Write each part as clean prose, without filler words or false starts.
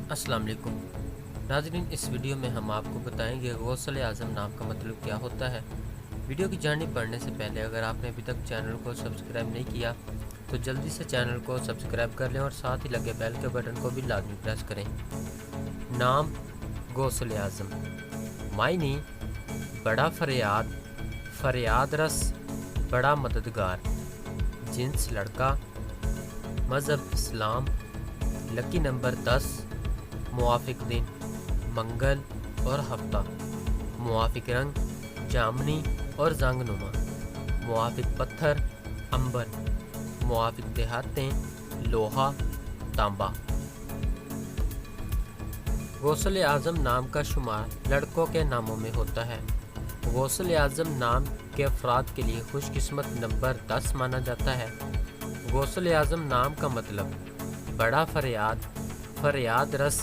अस्सलाम वालेकुम नाज़रीन, इस वीडियो में हम आपको बताएंगे गौसल आज़म नाम का मतलब क्या होता है। वीडियो की जानी पढ़ने से पहले अगर आपने अभी तक चैनल को सब्सक्राइब नहीं किया तो जल्दी से चैनल को सब्सक्राइब कर लें और साथ ही लगे बेल के बटन को भी लाजमी प्रेस करें। नाम गौसल आज़म, मायनी बड़ा फरियाद, फरियाद रस, बड़ा मददगार, जिन्स लड़का, मज़हब इस्लाम, लकी नंबर 10, मुआफिक दिन मंगल और हफ्ता, मुआफिक रंग जामनी और जंगनुमा, मुआफिक पत्थर अंबर, मुआफिक देहातें लोहा तांबा। गौसल आज़म नाम का शुमार लड़कों के नामों में होता है। गौसल आज़म नाम के अफराद के लिए खुशकिस्मत नंबर 10 माना जाता है। गौसल आज़म नाम का मतलब बड़ा फरियाद, फरियाद रस,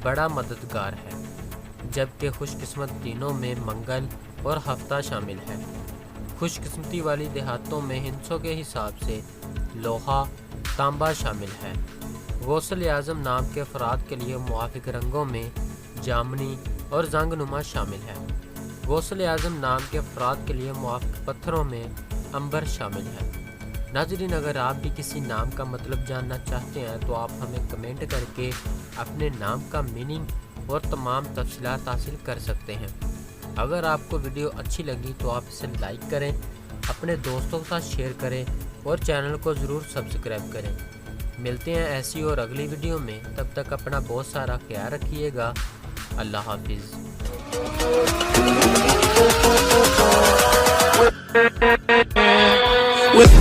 बड़ा मददगार है, जबकि खुशकिस्मत दिनों में मंगल और हफ्ता शामिल है। खुशकिस्मती वाली देहातों में हिंसों के हिसाब से लोहा तांबा शामिल है। गौसल आज़म नाम के अफराद के लिए मुआफिक रंगों में जामनी और जंगनुमा शामिल है। गौसल आज़म नाम के अफराद के लिए मुआफिक पत्थरों में अंबर शामिल है। नाज़रीन, अगर आप भी किसी नाम का मतलब जानना चाहते हैं तो आप हमें कमेंट करके अपने नाम का मीनिंग और तमाम तफसीलात हासिल कर सकते हैं। अगर आपको वीडियो अच्छी लगी तो आप इसे लाइक करें, अपने दोस्तों के साथ शेयर करें और चैनल को ज़रूर सब्सक्राइब करें। मिलते हैं ऐसी और अगली वीडियो में, तब तक अपना बहुत सारा ख्याल रखिएगा। अल्लाह हाफिज़। With